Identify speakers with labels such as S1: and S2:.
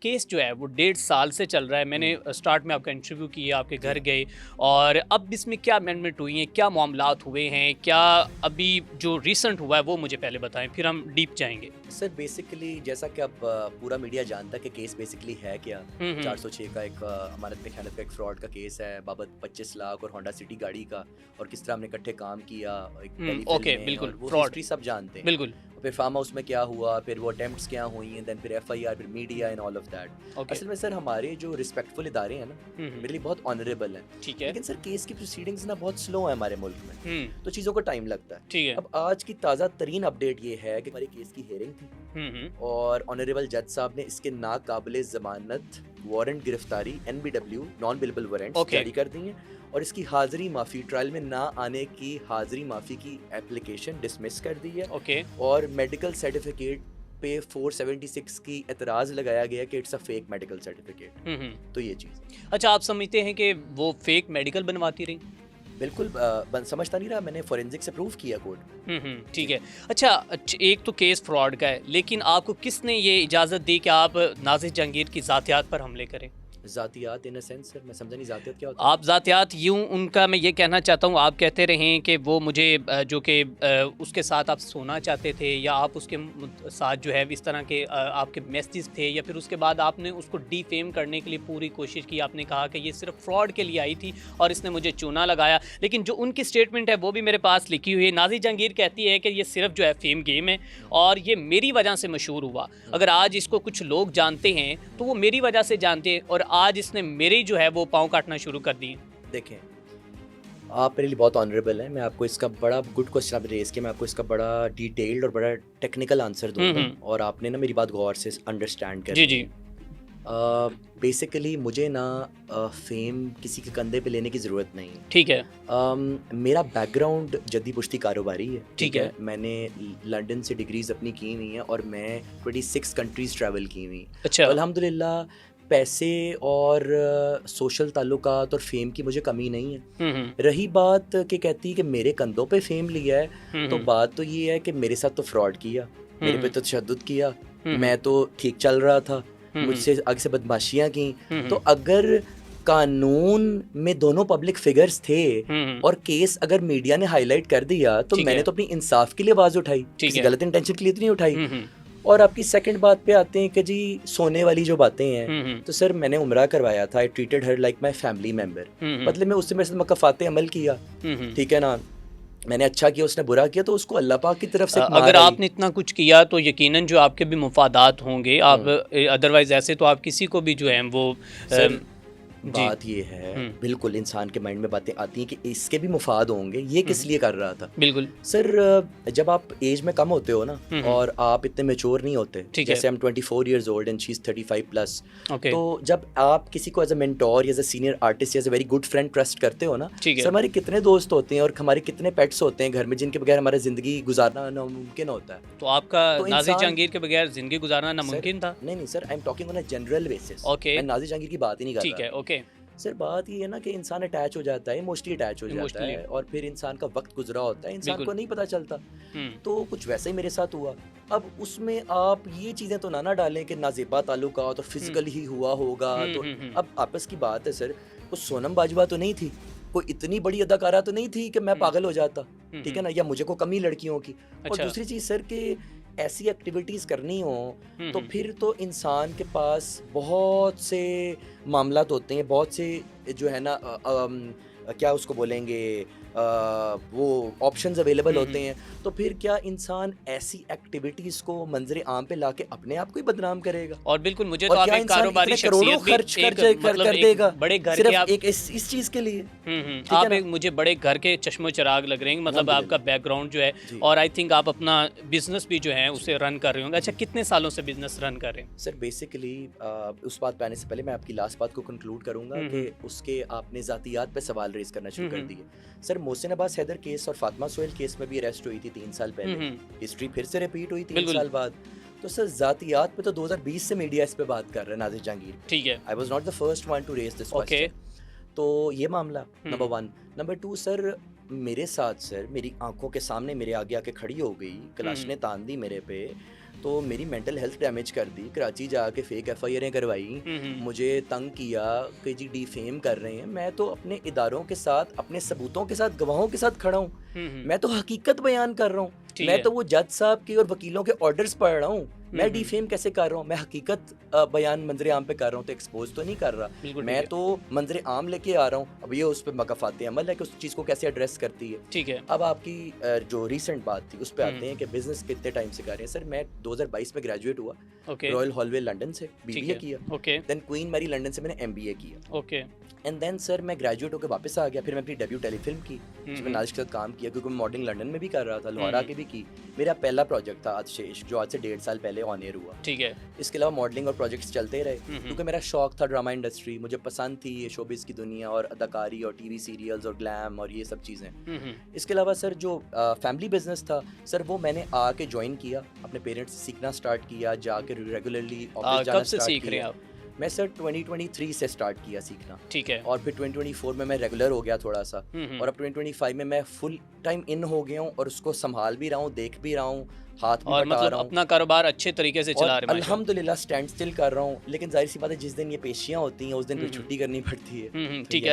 S1: Case जो है वो 1.5 साल से चल रहा है। मैंने स्टार्ट में आपका इंटरव्यू किया, आपके घर गए, और अब इसमें क्या अमेंडमेंट हुई हैं, क्या मामलात हुए हैं, क्या अभी जो रिसेंट हुआ है वो मुझे पहले बताएं, फिर हम डीप जाएंगे।
S2: सर बेसिकली जैसा कि अब पूरा मीडिया जानता है कि केस बेसिकली है क्या।
S1: हम्म।
S2: 406 का एक अमानत में खयानत का एक फ्रॉड का केस है बाबत 25 लाख और होंडा सिटी गाड़ी का, और किस तरह हमने इकट्ठे काम किया एक टेलीफिल्म
S1: ओके,
S2: में,
S1: बिल्कुल
S2: और वो
S1: फ्रॉड।
S2: हिस्ट्री सब जानते हैं।
S1: बिल्कुल।
S2: और फिर फार्म हाउस में क्या हुआ, फिर वो अटेम्प्ट्स क्या हुई हैं, देन फिर एफआईआर, फिर media and all of that.
S1: Okay.
S2: असल में सर हमारे जो रिस्पेक्टफुल इदारे हैं ना,
S1: हम्म।
S2: मेरे लिए बहुत ऑनरेबल हैं।
S1: ठीक है।
S2: लेकिन सर केस की प्रोसीडिंग्स ना बहुत स्लो है हमारे मुल्क में,
S1: हम्म।
S2: तो चीज़ों को टाइम लगता है।
S1: ठीक है।
S2: अब आज की ताज़ा तरीन अपडेट ये है कि हमारी केस की हेयरिंग थी,
S1: हम्म।
S2: और ऑनरेबल जज साहब ने इसके नाकाबिले ज़मानत वारंट गिरफ्तारी NBW non billable warrants
S1: okay.
S2: जारी कर दी हैं, और इसकी हाज़िरी माफ़ी, ट्रायल में ना आने की हाज़िरी माफ़ी की एप्लीकेशन डिसमिस कर दी है।
S1: ओके।
S2: और मेडिकल सर्टिफिकेट पे 476 की एतराज़ लगाया गया कि it's a fake medical certificate.
S1: Hmm.
S2: तो ये चीज़
S1: अच्छा, आप समझते हैं कि वो फेक मेडिकल बनवाती रही?
S2: बिल्कुल समझता नहीं रहा, मैंने फोरेंसिक से प्रूव किया कोर्ट में।
S1: ठीक है। अच्छा, एक तो केस फ्रॉड का है, लेकिन आपको किसने ये इजाज़त दी कि आप नाज़िर जहांगीर की ज़ातियात पर हमले करें?
S2: ज़ातियात इन अ सेंस सर मैं समझा नहीं, ज़ातियात क्या होता है?
S1: आप ज़ातियात यूँ उनका, मैं ये कहना चाहता हूँ, आप कहते रहें कि वो मुझे जो कि उसके साथ आप सोना चाहते थे, या आप उसके साथ जो है इस तरह के आपके मैसेज थे, या फिर उसके बाद आपने उसको डिफेम करने के लिए पूरी कोशिश की। आपने कहा कि ये सिर्फ फ्रॉड के लिए आई थी और इसने मुझे चूना लगाया। लेकिन जो उनकी स्टेटमेंट है वो भी मेरे पास लिखी हुई है। नाज़िर जहांगीर कहती है कि ये सिर्फ जो है फेम गेम है और ये मेरी वजह से मशहूर हुआ। अगर आज इसको कुछ लोग जानते हैं तो वो मेरी वजह से जानते हैं, और आज इसने मेरी जो है वो पाँव काटना शुरू कर दिए।
S2: देखें, आप मेरे लिए बहुत ऑनरेबल हैं। मैं आपको इसका बड़ा गुड क्वेश्चन आपने रेज़ किया, मैं आपको इसका बड़ा डिटेल्ड और बड़ा टेक्निकल आंसर दूँगा,
S1: हम्म।
S2: और आपने ना मेरी बात गौर से अंडरस्टैंड
S1: जी
S2: करनी
S1: जी।
S2: है। बेसिकली मुझे ना फ़ेम किसी के कंधे पे लेने की ज़रूरत नहीं है।
S1: ठीक है।
S2: मेरा बैकग्राउंड जद्दी पुश्ती कारोबारी है,
S1: ठीक है।
S2: मैंने लंदन से डिग्रीज़ अपनी की हुई हैं, और मैं 26 कंट्रीज़ ट्रैवल की हुई।
S1: अच्छा।
S2: तो अल्हम्दुलिल्लाह पैसे और सोशल ताल्लुकात और फ़ेम की मुझे कमी नहीं है।
S1: हम्म।
S2: रही बात कि कहती है कि मेरे कंधों पे फ़ेम लिया है, तो
S1: हम्म।
S2: बात तो ये है कि मेरे साथ तो फ्रॉड किया, मेरे पे तो तशद्दुद किया,
S1: हम्म।
S2: मैं तो ठीक चल रहा था,
S1: हम्म।
S2: मुझसे आगे से बदमाशियाँ की।
S1: हम्म।
S2: तो अगर कानून में दोनों पब्लिक फिगर्स थे,
S1: हम्म।
S2: और केस अगर मीडिया ने हाईलाइट कर दिया, तो
S1: ठीक
S2: मैंने
S1: है।
S2: तो अपनी इंसाफ के लिए आवाज़ उठाई,
S1: ठीक
S2: किसी
S1: है।
S2: गलत इंटेंशन के लिए तो नहीं उठाई।
S1: हम्म।
S2: और आपकी सेकंड बात पे आते हैं कि जी सोने वाली जो बातें हैं,
S1: हम्म।
S2: तो सर मैंने उम्रा करवाया था, I treated her like my family member.
S1: Hmm.
S2: मतलब मैं उससे मेरे साथ मकफ़ाते अमल किया,
S1: हम्म।
S2: ठीक है ना, मैंने अच्छा किया, उसने बुरा किया, तो उसको अल्लाह पाक की तरफ से एक
S1: अगर
S2: मार आई।
S1: आपने इतना कुछ किया तो यकीनन जो आपके भी मुफादात होंगे, आप
S2: हम्म।
S1: अदरवाइज ऐसे तो आप किसी को भी जो है वो
S2: सर
S1: जी।
S2: बात ये है,
S1: हम्म।
S2: बिल्कुल इंसान के माइंड में बातें आती हैं कि इसके भी मुफाद होंगे, ये किस लिए कर रहा था।
S1: बिल्कुल।
S2: सर जब आप एज में कम होते हो ना, और आप इतने मेच्योर नहीं होते,
S1: ठीक है।
S2: जैसे हम 24 years old and she is 35 plus,
S1: okay.
S2: तो जब आप किसी को as a mentor, as a senior artist, as a very good friend trust करते हो ना,
S1: ठीक है।
S2: सर हमारे कितने दोस्त होते हैं और हमारे कितने पेट्स होते हैं घर में, जिनके बगैर हमारा ज़िंदगी गुजारना नामुमकिन होता है।
S1: तो आपका
S2: तो
S1: नाज़िर
S2: इंसान
S1: जहांगीर के बगैर ज़िंदगी गुजारना
S2: सर
S1: नामुमकिन था?
S2: नहीं sir, I am talking on a general basis,
S1: okay.
S2: मैं नाज़िर जहांगीर की बात ही नहीं कर
S1: ठीक
S2: रहा।
S1: है। ओके।
S2: सर बात ये है ना कि इंसान अटैच हो जाता है, इमोशनली अटैच हो जाता
S1: इमोशनली।
S2: है, और फिर इंसान का वक्त गुजरा होता है, इंसान
S1: बिल्कुल।
S2: को नहीं पता चलता।
S1: हम्म।
S2: तो कुछ वैसा ही मेरे साथ हुआ। अब उसमें आप ये चीज़ें तो ना डालें कि नाज़ेबा ताल्लुकात और फिजिकल ही हुआ होगा, तो अब आपस की बात है सर, कुछ सोनम बाजवा तो नहीं थी, कोई इतनी बड़ी अदाकारा तो नहीं थी कि मैं पागल हो जाता, ठीक है ना, या मुझे को कमी लड़कियों की। और
S1: अच्छा।
S2: दूसरी चीज़ सर कि ऐसी एक्टिविटीज़ करनी हो, तो फिर तो इंसान के पास बहुत से मामलात होते हैं, बहुत से जो है ना क्या उसको बोलेंगे, वो ऑप्शंस अवेलेबल होते हैं। तो फिर क्या इंसान ऐसी एक्टिविटीज़ को मंजर आम पे लाके अपने आप को ही बदनाम करेगा?
S1: और बिल्कुल, मुझे तो
S2: और
S1: आप
S2: क्या
S1: एक
S2: इंसान
S1: कारोबारी
S2: इतने करोड़ों
S1: शख्सियत भी
S2: खर्च
S1: एक
S2: कर
S1: एक
S2: देगा
S1: बड़े घर के
S2: सिर्फ
S1: आप
S2: एक इस चीज़ के लिए? ठीक है
S1: आप
S2: ना?
S1: एक मुझे बड़े घर के चश्मो चिराग लग रहे हैं, मतलब आपका
S2: अल्हम्दुलिल्लाह
S1: बैकग्राउंड जो है,
S2: जी।
S1: और आई थिंक आप अपना बिजनेस भी जो है
S2: जी।
S1: उसे रन कर रहे होंगे। अच्छा, कितने सालों से बिजनेस रन कर रहे हैं?
S2: सर बेसिकली उस बात पे आने से पहले मैं आपकी लास्ट बात को कंक्लूड करूंगा कि उसके आपने ज़ातियात पे सवाल रेज करना शुरू कर दिए। सर मोहसिन अब्बास हैदर केस और फातिमा सोहेल केस में भी अरेस्ट हुई थी 3 साल पहले, हिस्ट्री फिर से रिपीट हुई 3
S1: बिल्कुल।
S2: साल बाद। तो सर ज़ातियात पे तो 2020 से मीडिया इस पे बात कर रहा है, नाज़िर जहांगीर।
S1: ठीक है।
S2: I was not the first one to raise this
S1: okay.
S2: Question. तो ये मामला नंबर 1। नंबर 2 सर, मेरे साथ सर मेरी आंखों के सामने मेरे आगे आके खड़ी हो गई, कलाश ने तान दी मेरे पे, तो मेरी मेंटल हेल्थ डैमेज कर दी, कराची जाके फेक एफआईआरें करवाई, मुझे तंग किया कि जी डिफेम कर रहे हैं। मैं तो अपने इदारों के साथ, अपने सबूतों के साथ, गवाहों के साथ खड़ा हूँ, मैं तो हकीकत बयान कर रहा हूँ, मैं तो वो जज साहब की और वकीलों के ऑर्डर्स पढ़ रहा हूँ। मैं डिफेम कैसे कर रहा हूँ? मैं हकीकत बयान मंजर आम पे कर रहा हूँ, तो एक्सपोज तो नहीं कर रहा। मैं तो मंजर आम लेके आ रहा हूँ। अब ये उस पर मकाफात अमल है कि उस चीज़ को कैसे एड्रेस करती है।
S1: ठीक है।
S2: अब आपकी जो रिसेंट बात थी उस पर आते हैं कि बिजनेस कितने टाइम से कर रहे हैं। सर मैं 2022 में ग्रेजुएट हुआ, रॉयल हॉलवे लंदन से बीबीए किया, देन क्वीन मैरी लंदन से मैंने एमबीए किया, एंड देन सर मैं ग्रेजुएट होकर वापस आ गया। फिर मैं अपनी डेब्यू टेलीफिल्म की, जिसमें नाजिश के साथ काम किया, क्योंकि मैं मॉडलिंग लंदन में भी कर रहा था, लाहौर के भी की। मेरा पहला प्रोजेक्ट था आतिशेष, जो आज से 1.5 साल पहले ऑन एयर हुआ।
S1: ठीक है।
S2: इसके अलावा मॉडलिंग और प्रोजेक्ट्स चलते रहे, क्योंकि मेरा शौक था ड्रामा इंडस्ट्री, मुझे पसंद थी ये शोबिस की दुनिया और अदाकारी और टीवी सीरियल्स और ग्लैम और ये सब चीज़ें। इसके अलावा सर जो फैमिली बिजनेस था सर, वो मैंने आके ज्वाइन किया, अपने पेरेंट्स से सीखना स्टार्ट किया, जाके रेगुलरली ऑफिस जाना स्टार्ट किया। मैं सर 2023 से स्टार्ट किया सीखना।
S1: ठीक है।
S2: और फिर 2024 में मैं रेगुलर हो गया थोड़ा सा, और अब 2025 में मैं फुल टाइम इन हो गया हूँ और उसको संभाल भी रहा हूँ, देख भी रहा हूँ, हाथ भी
S1: और
S2: बटा
S1: मतलब
S2: रहा हूँ,
S1: अपना कारोबार अच्छे तरीके से चला रहे हैं
S2: अल्हम्दुलिल्लाह स्टैंड स्टिल कर रहा हूँ। लेकिन जाहिर सी बात है जिस दिन ये पेशियाँ होती हैं उस दिन फिर छुट्टी करनी पड़ती है।
S1: ठीक है।